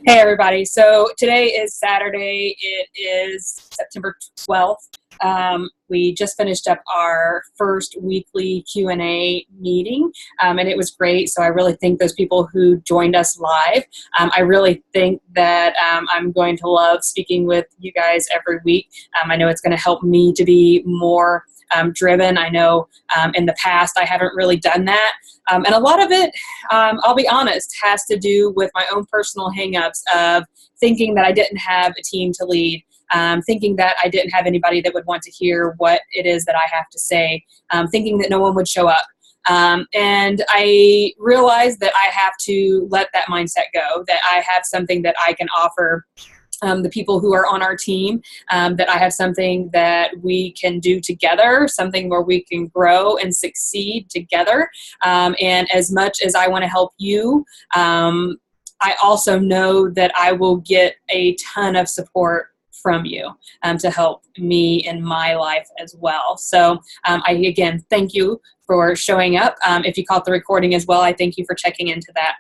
Hey everybody. So today is Saturday. It is September 12th. We just finished up our first weekly Q&A meeting, and it was great. So I really thank those people who joined us live. I really think that I'm going to love speaking with you guys every week. I know it's going to help me to be more driven. I know in the past I haven't really done that. And a lot of it, I'll be honest, has to do with my own personal hangups of thinking that I didn't have a team to lead, thinking that I didn't have anybody that would want to hear what it is that I have to say, thinking that no one would show up. And I realized that I have to let that mindset go, that I have something that I can offer the people who are on our team, that I have something that we can do together, something where we can grow and succeed together. And as much as I want to help you, I also know that I will get a ton of support from you to help me in my life as well. So I, again, thank you for showing up. If you caught the recording as well, I thank you for checking into that.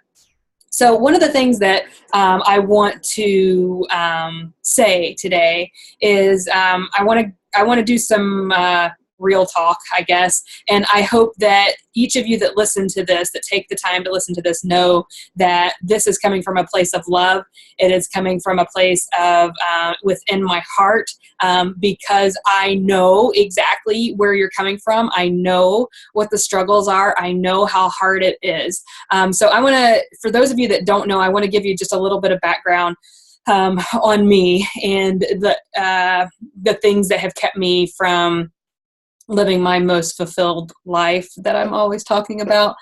So one of the things that I want to say today is I want to do some real talk, I guess, and I hope that each of you that listen to this, that take the time to listen to this, know that this is coming from a place of love. It is coming from a place of within my heart, because I know exactly where you're coming from. I know what the struggles are. I know how hard it is. So I want to, for those of you that don't know, I want to give you just a little bit of background on me and the things that have kept me from living my most fulfilled life that I'm always talking about.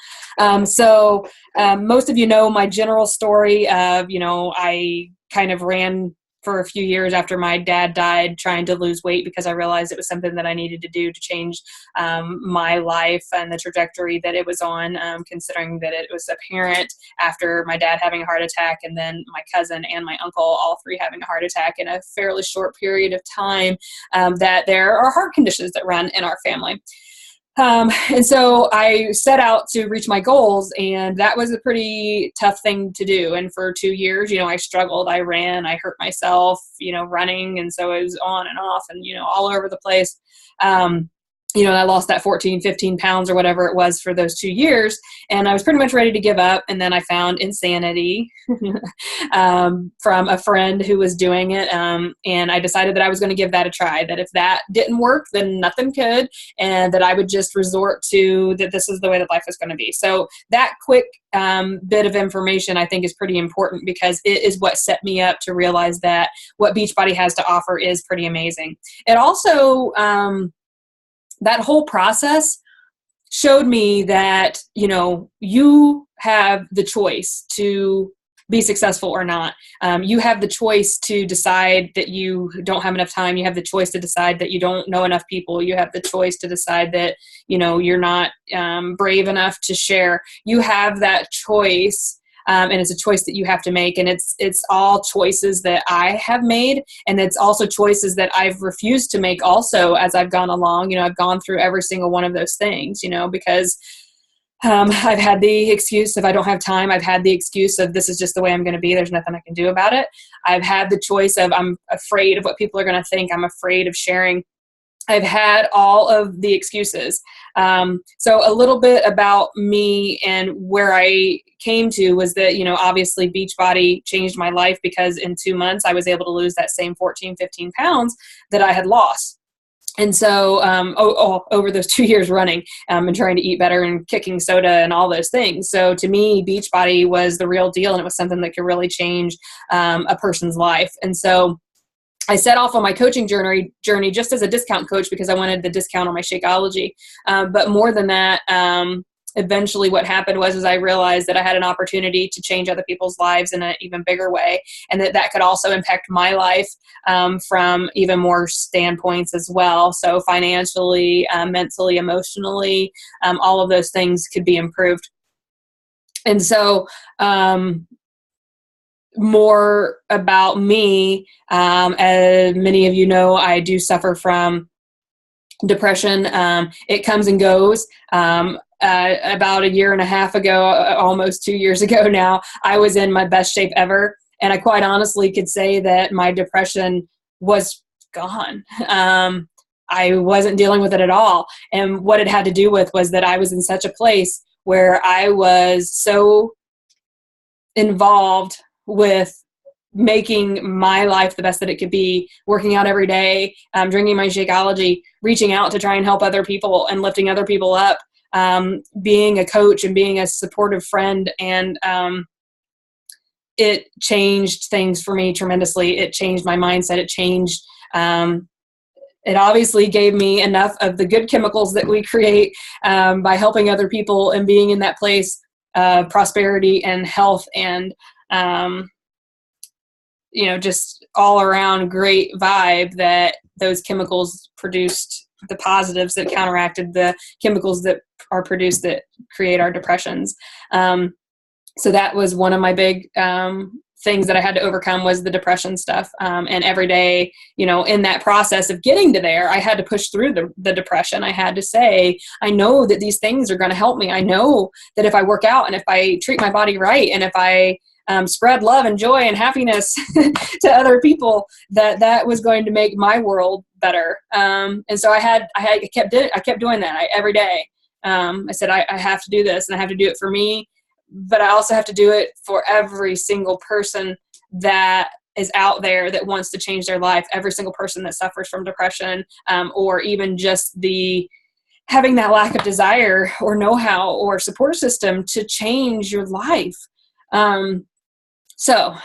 So most of you know my general story of, I kind of ran for a few years after my dad died trying to lose weight because I realized it was something that I needed to do to change my life and the trajectory that it was on, considering that it was apparent after my dad having a heart attack and then my cousin and my uncle, all three having a heart attack in a fairly short period of time, that there are heart conditions that run in our family. And so I set out to reach my goals, and that was a pretty tough thing to do. And for 2 years, I struggled, I ran, I hurt myself, running. And so it was on and off and, all over the place. I lost that 14, 15 pounds or whatever it was for those 2 years. And I was pretty much ready to give up. And then I found Insanity from a friend who was doing it. And I decided that I was going to give that a try, that if that didn't work, then nothing could. And that I would just resort to that this is the way that life is going to be. So that quick bit of information I think is pretty important because it is what set me up to realize that what Beachbody has to offer is pretty amazing. It also, that whole process showed me that, you have the choice to be successful or not. You have the choice to decide that you don't have enough time. You have the choice to decide that you don't know enough people. You have the choice to decide that, you're not brave enough to share. You have that choice. And it's a choice that you have to make. And it's all choices that I have made. And it's also choices that I've refused to make also as I've gone along. I've gone through every single one of those things, because I've had the excuse if I don't have time. I've had the excuse of this is just the way I'm going to be. There's nothing I can do about it. I've had the choice of I'm afraid of what people are going to think. I'm afraid of sharing. I've had all of the excuses. So a little bit about me and where I came to was that, obviously Beachbody changed my life because in 2 months I was able to lose that same 14, 15 pounds that I had lost. And so over those 2 years running and trying to eat better and kicking soda and all those things. So to me, Beachbody was the real deal, and it was something that could really change a person's life. And so I set off on my coaching journey just as a discount coach because I wanted the discount on my Shakeology. But more than that, eventually what happened was I realized that I had an opportunity to change other people's lives in an even bigger way, and that could also impact my life from even more standpoints as well. So financially, mentally, emotionally, all of those things could be improved. And so more about me, as many of you know, I do suffer from depression. It comes and goes. about a year and a half ago, almost 2 years ago now, I was in my best shape ever. And I quite honestly could say that my depression was gone. I wasn't dealing with it at all. And what it had to do with was that I was in such a place where I was so involved with making my life the best that it could be, working out every day, drinking my Shakeology, reaching out to try and help other people and lifting other people up, being a coach and being a supportive friend. And it changed things for me tremendously. It changed my mindset. It changed, it obviously gave me enough of the good chemicals that we create by helping other people and being in that place of prosperity and health and, just all around great vibe, that those chemicals produced the positives that counteracted the chemicals that are produced that create our depressions. So that was one of my big things that I had to overcome, was the depression stuff. And every day, in that process of getting to there, I had to push through the depression. I had to say, I know that these things are going to help me. I know that if I work out and if I treat my body right and if I spread love and joy and happiness to other people, that was going to make my world better. And so I kept doing that every day. I said, I have to do this, and I have to do it for me, but I also have to do it for every single person that is out there that wants to change their life, every single person that suffers from depression, or even just having that lack of desire or know-how or support system to change your life. So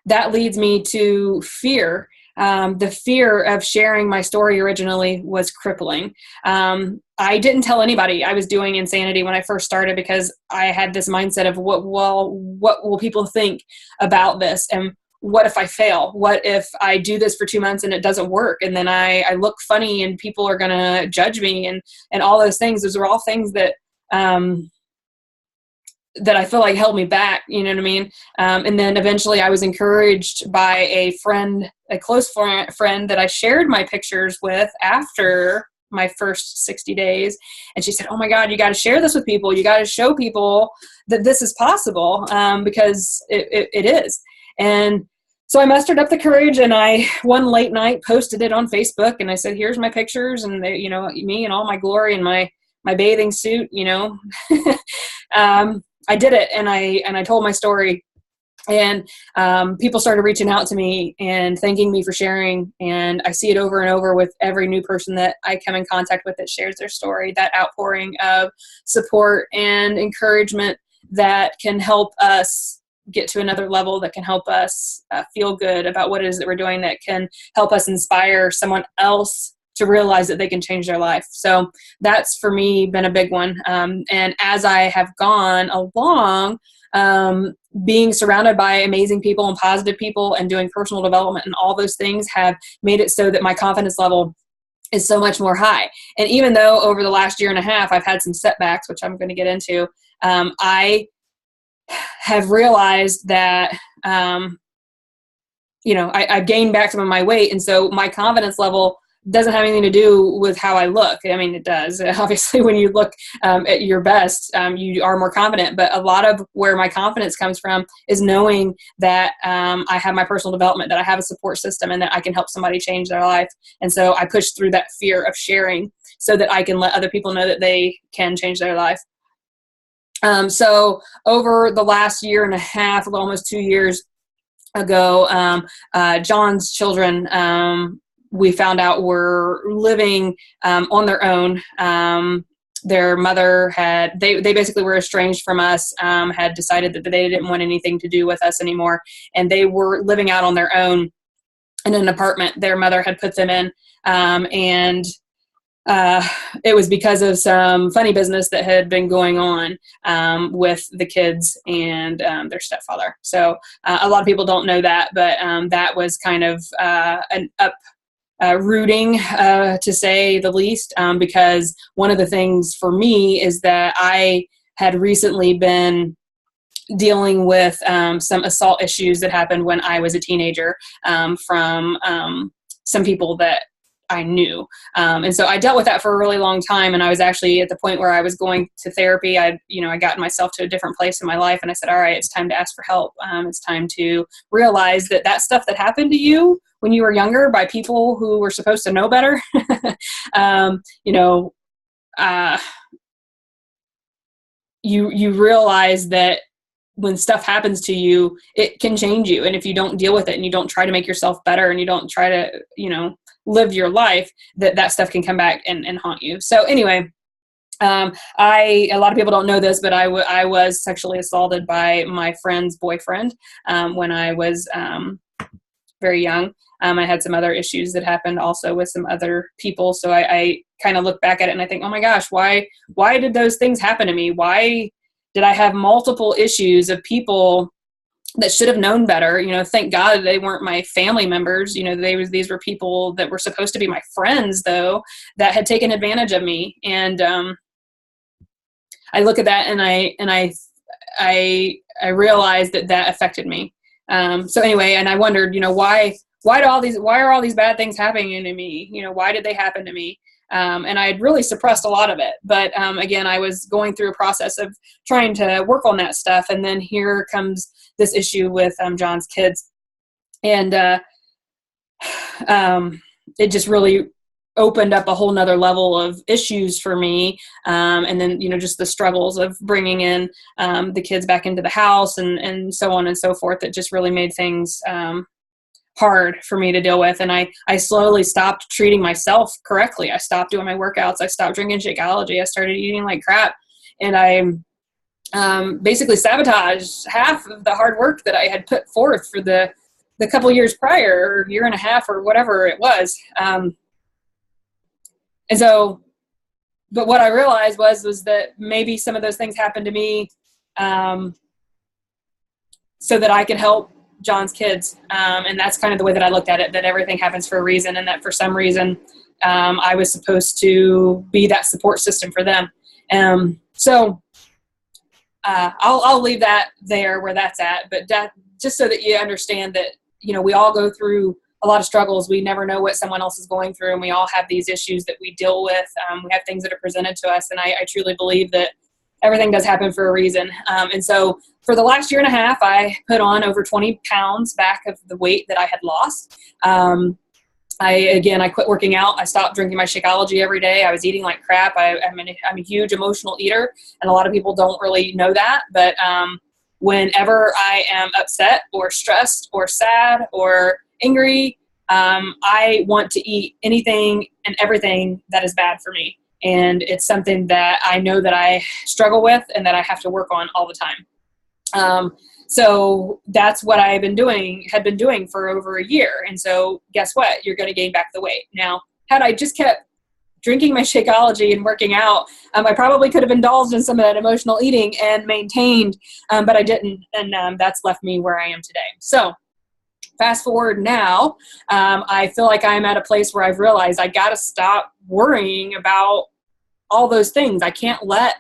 that leads me to fear. The fear of sharing my story originally was crippling. I didn't tell anybody I was doing Insanity when I first started, because I had this mindset of what will people think about this? And what if I fail? What if I do this for 2 months and it doesn't work? And then I look funny and people are going to judge me and all those things. Those are all things that I feel like held me back, you know what I mean? And then eventually I was encouraged by a close friend that I shared my pictures with after my first 60 days. And she said, "Oh my God, you got to share this with people. You got to show people that this is possible," because it is. And so I mustered up the courage, and I one late night posted it on Facebook, and I said, "Here's my pictures, and they, me and all my glory and my bathing suit, I did it, and I told my story, and people started reaching out to me and thanking me for sharing. And I see it over and over with every new person that I come in contact with that shares their story, that outpouring of support and encouragement that can help us get to another level, that can help us feel good about what it is that we're doing, that can help us inspire someone else to realize that they can change their life. So that's, for me, been a big one. And as I have gone along, being surrounded by amazing people and positive people and doing personal development and all those things have made it so that my confidence level is so much more high. And even though over the last year and a half, I've had some setbacks, which I'm going to get into, I have realized that, I've gained back some of my weight. And so my confidence level doesn't have anything to do with how I look. I mean, it does. Obviously, when you look at your best, you are more confident. But a lot of where my confidence comes from is knowing that I have my personal development, that I have a support system, and that I can help somebody change their life. And so I push through that fear of sharing so that I can let other people know that they can change their life. So over the last year and a half, almost 2 years ago, John's children, we found out, were living on their own. Their mother they basically were estranged from us, had decided that they didn't want anything to do with us anymore. And they were living out on their own in an apartment their mother had put them in. And it was because of some funny business that had been going on with the kids and their stepfather. So a lot of people don't know that, but that was kind of an rooting, to say the least, because one of the things for me is that I had recently been dealing with some assault issues that happened when I was a teenager, from some people that I knew. And so I dealt with that for a really long time. And I was actually at the point where I was going to therapy. I gotten myself to a different place in my life, and I said, all right, it's time to ask for help. It's time to realize that stuff that happened to you when you were younger by people who were supposed to know better, you realize that when stuff happens to you, it can change you. And if you don't deal with it and you don't try to make yourself better and you don't try to, live your life, that stuff can come back and haunt you. So anyway, a lot of people don't know this, but I was sexually assaulted by my friend's boyfriend when I was very young. I had some other issues that happened also with some other people. So I kind of look back at it and I think, oh my gosh, why did those things happen to me? Why did I have multiple issues of people that should have known better? Thank God they weren't my family members. These were people that were supposed to be my friends, though, that had taken advantage of me. And I look at that and I realized that affected me. So anyway, and I wondered, why are all these bad things happening to me? Why did they happen to me? And I had really suppressed a lot of it. But again, I was going through a process of trying to work on that stuff. And then here comes this issue with John's kids. And it just really opened up a whole nother level of issues for me. And then, just the struggles of bringing in the kids back into the house and so on and so forth. That just really made things hard for me to deal with. And I slowly stopped treating myself correctly. I stopped doing my workouts. I stopped drinking Shakeology. I started eating like crap. And I basically sabotaged half of the hard work that I had put forth for the couple years prior, or year and a half, or whatever it was. And so, but what I realized was that maybe some of those things happened to me so that I could help John's kids. And that's kind of the way that I looked at it, that everything happens for a reason, and that for some reason I was supposed to be that support system for them. So I'll leave that there where that's at, but that, just so that you understand that, we all go through a lot of struggles. We never know what someone else is going through, and we all have these issues that we deal with. We have things that are presented to us, and I truly believe that everything does happen for a reason. And so for the last year and a half, I put on over 20 pounds back of the weight that I had lost. I quit working out. I stopped drinking my Shakeology every day. I was eating like crap. I'm a huge emotional eater, and a lot of people don't really know that. But whenever I am upset or stressed or sad or angry, I want to eat anything and everything that is bad for me. And it's something that I know that I struggle with and that I have to work on all the time. So that's what had been doing for over a year. And so guess what? You're going to gain back the weight. Now, had I just kept drinking my Shakeology and working out, I probably could have indulged in some of that emotional eating and maintained, but I didn't. And that's left me where I am today. So fast forward now, I feel like I'm at a place where I've realized I got to stop worrying about all those things. I can't let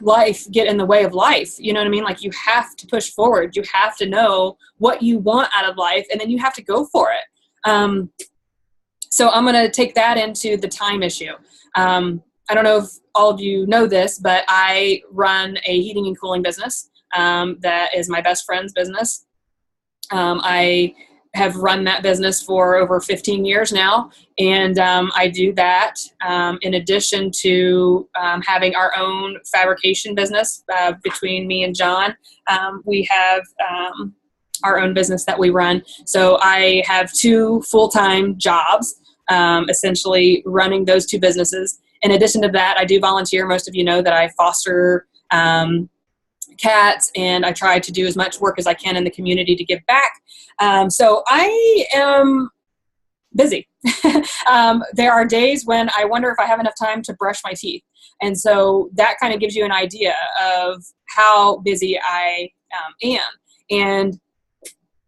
life get in the way of life. You know what I mean? Like, you have to push forward. You have to know what you want out of life, and then you have to go for it. So I'm going to take that into the time issue. I don't know if all of you know this, but I run a heating and cooling business that is my best friend's business. I have run that business for over 15 years now, and I do that in addition to having our own fabrication business between me and John. We have our own business that we run. So I have 2 full-time jobs, essentially running those 2 businesses. In addition to that, I do volunteer. Most of you know that I foster cats, and I try to do as much work as I can in the community to give back. So I am busy. There are days when I wonder if I have enough time to brush my teeth. And so that kind of gives you an idea of how busy I am. And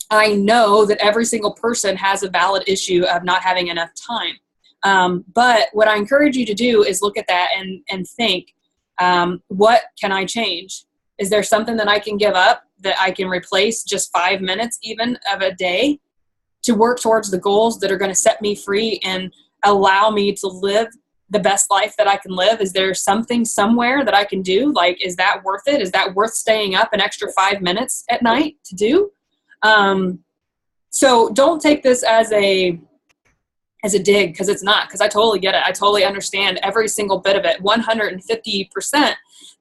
I know that every single person has a valid issue of not having enough time. But what I encourage you to do is look at that and think, what can I change? Is there something that I can give up that I can replace just 5 minutes even of a day to work towards the goals that are going to set me free and allow me to live the best life that I can live? Is there something somewhere that I can do? Like, is that worth it? Is that worth staying up an extra 5 minutes at night to do? So don't take this as a dig, because it's not, because I totally get it. I totally understand every single bit of it, 150%,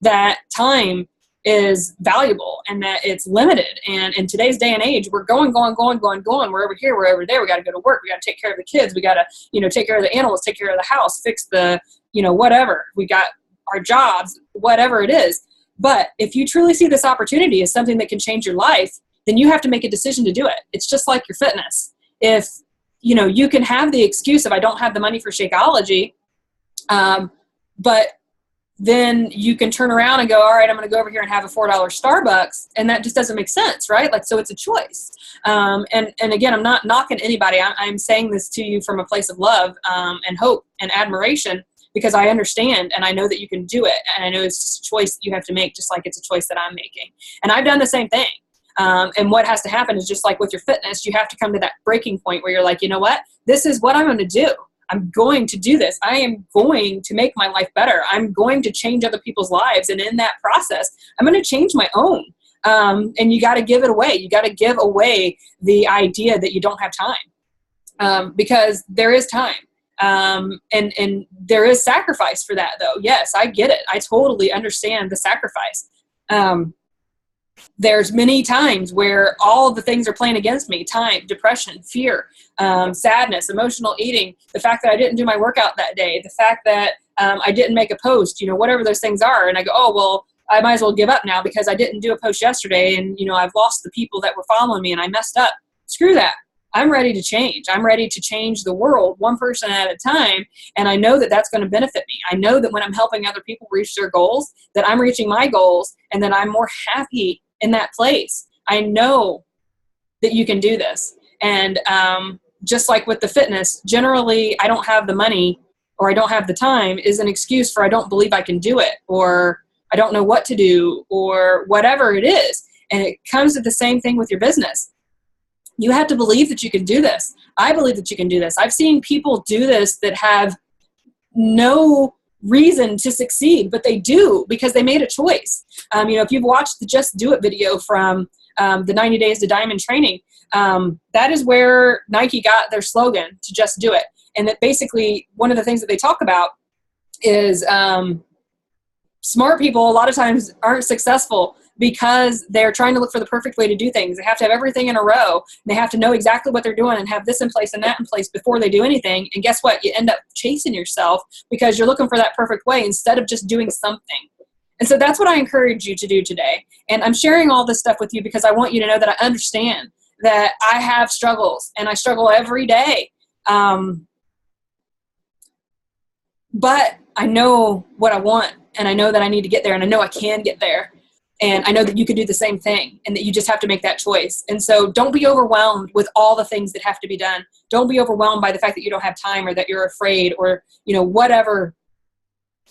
that time is valuable and that it's limited. And in today's day and age, we're going. We're over here, we're over there. We got to go to work. We got to take care of the kids. We got to, take care of the animals, take care of the house, fix the, whatever. We got our jobs, whatever it is. But if you truly see this opportunity as something that can change your life, then you have to make a decision to do it. It's just like your fitness. If, you can have the excuse of, I don't have the money for Shakeology, but then you can turn around and go, all right, I'm going to go over here and have a $4 Starbucks. And that just doesn't make sense, right? Like, so it's a choice. And again, I'm not knocking anybody. I'm saying this to you from a place of love and hope and admiration, because I understand and I know that you can do it. And I know it's just a choice that you have to make, just like it's a choice that I'm making. And I've done the same thing. And what has to happen is, just like with your fitness, you have to come to that breaking point where you're like, you know what, this is what I'm going to do. I'm going to do this. I am going to make my life better. I'm going to change other people's lives. And in that process, I'm going to change my own. And you got to give it away. You got to give away the idea that you don't have time, because there is time. And there is sacrifice for that, though. Yes, I get it. I totally understand the sacrifice. There's many times where all of the things are playing against me: time, depression, fear, sadness, emotional eating, the fact that I didn't do my workout that day, the fact that I didn't make a post, whatever those things are. And I go, oh, well, I might as well give up now because I didn't do a post yesterday. And, I've lost the people that were following me and I messed up. Screw that. I'm ready to change. I'm ready to change the world one person at a time. And I know that that's going to benefit me. I know that when I'm helping other people reach their goals, that I'm reaching my goals and that I'm more happy in that place. I know that you can do this. And just like with the fitness, generally I don't have the money or I don't have the time is an excuse for I don't believe I can do it, or I don't know what to do, or whatever it is. And it comes to the same thing with your business. You have to believe that you can do this. I believe that you can do this. I've seen people do this that have no reason to succeed, but they do because they made a choice. If you've watched the Just Do It video from the 90 Days to Diamond training, that is where Nike got their slogan, to just do it. And that basically one of the things that they talk about is smart people a lot of times aren't successful because they're trying to look for the perfect way to do things. They have to have everything in a row. They have to know exactly what they're doing and have this in place and that in place before they do anything. And guess what? You end up chasing yourself because you're looking for that perfect way instead of just doing something. And so that's what I encourage you to do today. And I'm sharing all this stuff with you because I want you to know that I understand that I have struggles and I struggle every day. But I know what I want and I know that I need to get there and I know I can get there. And I know that you can do the same thing and that you just have to make that choice. And so don't be overwhelmed with all the things that have to be done. Don't be overwhelmed by the fact that you don't have time or that you're afraid or, whatever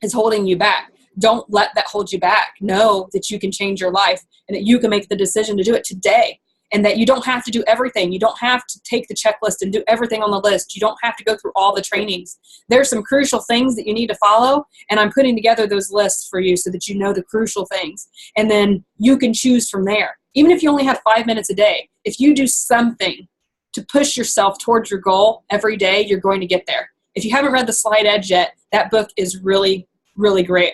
is holding you back. Don't let that hold you back. Know that you can change your life and that you can make the decision to do it today, and that you don't have to do everything. You don't have to take the checklist and do everything on the list. You don't have to go through all the trainings. There's some crucial things that you need to follow, and I'm putting together those lists for you so that you know the crucial things. And then you can choose from there. Even if you only have 5 minutes a day, if you do something to push yourself towards your goal every day, you're going to get there. If you haven't read The Slight Edge yet, that book is really, really great.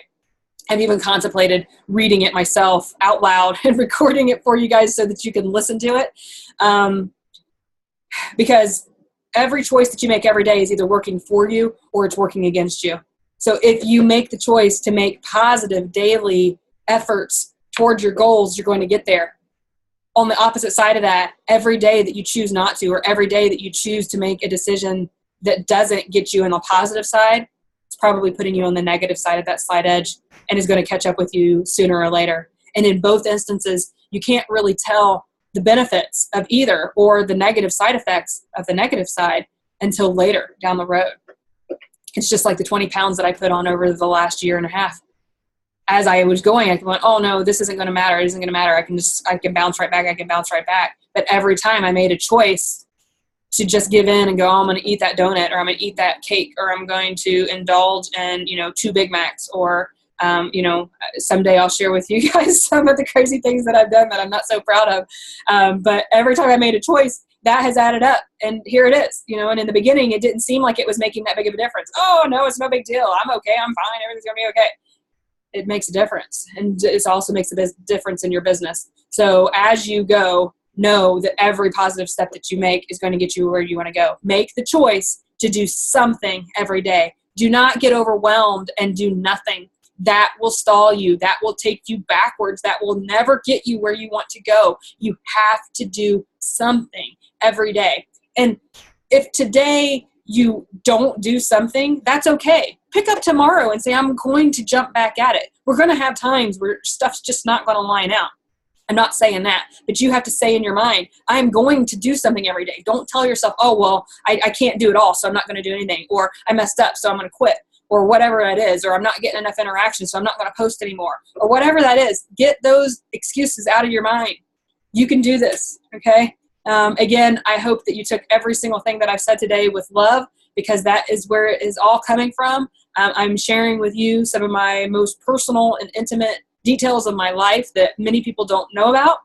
I've even contemplated reading it myself out loud and recording it for you guys so that you can listen to it. Because every choice that you make every day is either working for you or it's working against you. So if you make the choice to make positive daily efforts towards your goals, you're going to get there. On the opposite side of that, every day that you choose not to, or every day that you choose to make a decision that doesn't get you on the positive side, it's probably putting you on the negative side of that slight edge and is going to catch up with you sooner or later. And in both instances, you can't really tell the benefits of either or the negative side effects of the negative side until later down the road. It's just like the 20 pounds that I put on over the last year and a half. As I was going, I went, oh no, this isn't going to matter. It isn't going to matter. I can bounce right back. But every time I made a choice to just give in and go, oh, I'm going to eat that donut, or I'm going to eat that cake, or I'm going to indulge in, 2 Big Macs, or, someday I'll share with you guys some of the crazy things that I've done that I'm not so proud of. But every time I made a choice, that has added up, and here it is, and in the beginning, it didn't seem like it was making that big of a difference. Oh, no, it's no big deal. I'm okay. I'm fine. Everything's going to be okay. It makes a difference, and it also makes a difference in your business. So as you go, know that every positive step that you make is going to get you where you want to go. Make the choice to do something every day. Do not get overwhelmed and do nothing. That will stall you. That will take you backwards. That will never get you where you want to go. You have to do something every day. And if today you don't do something, that's okay. Pick up tomorrow and say, I'm going to jump back at it. We're going to have times where stuff's just not going to line out. I'm not saying that, but you have to say in your mind, I'm going to do something every day. Don't tell yourself, oh, well, I can't do it all, so I'm not going to do anything. Or I messed up, so I'm going to quit. Or whatever it is. Or I'm not getting enough interaction, so I'm not going to post anymore. Or whatever that is. Get those excuses out of your mind. You can do this, okay? Again, I hope that you took every single thing that I've said today with love, because that is where it is all coming from. I'm sharing with you some of my most personal and intimate details of my life that many people don't know about.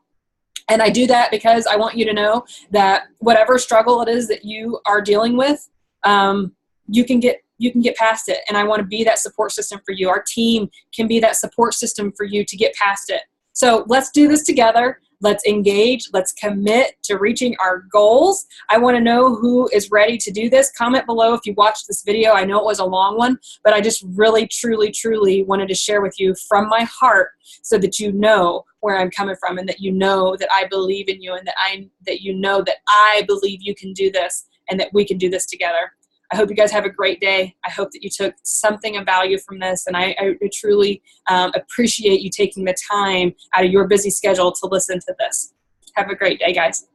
And I do that because I want you to know that whatever struggle it is that you are dealing with, you can get past it. And I want to be that support system for you. Our team can be that support system for you to get past it. So let's do this together. Let's engage. Let's commit to reaching our goals. I want to know who is ready to do this. Comment below if you watched this video. I know it was a long one, but I just really, truly, truly wanted to share with you from my heart so that you know where I'm coming from, and that you know that I believe in you, and that you know that I believe you can do this, and that we can do this together. I hope you guys have a great day. I hope that you took something of value from this, and I truly appreciate you taking the time out of your busy schedule to listen to this. Have a great day, guys.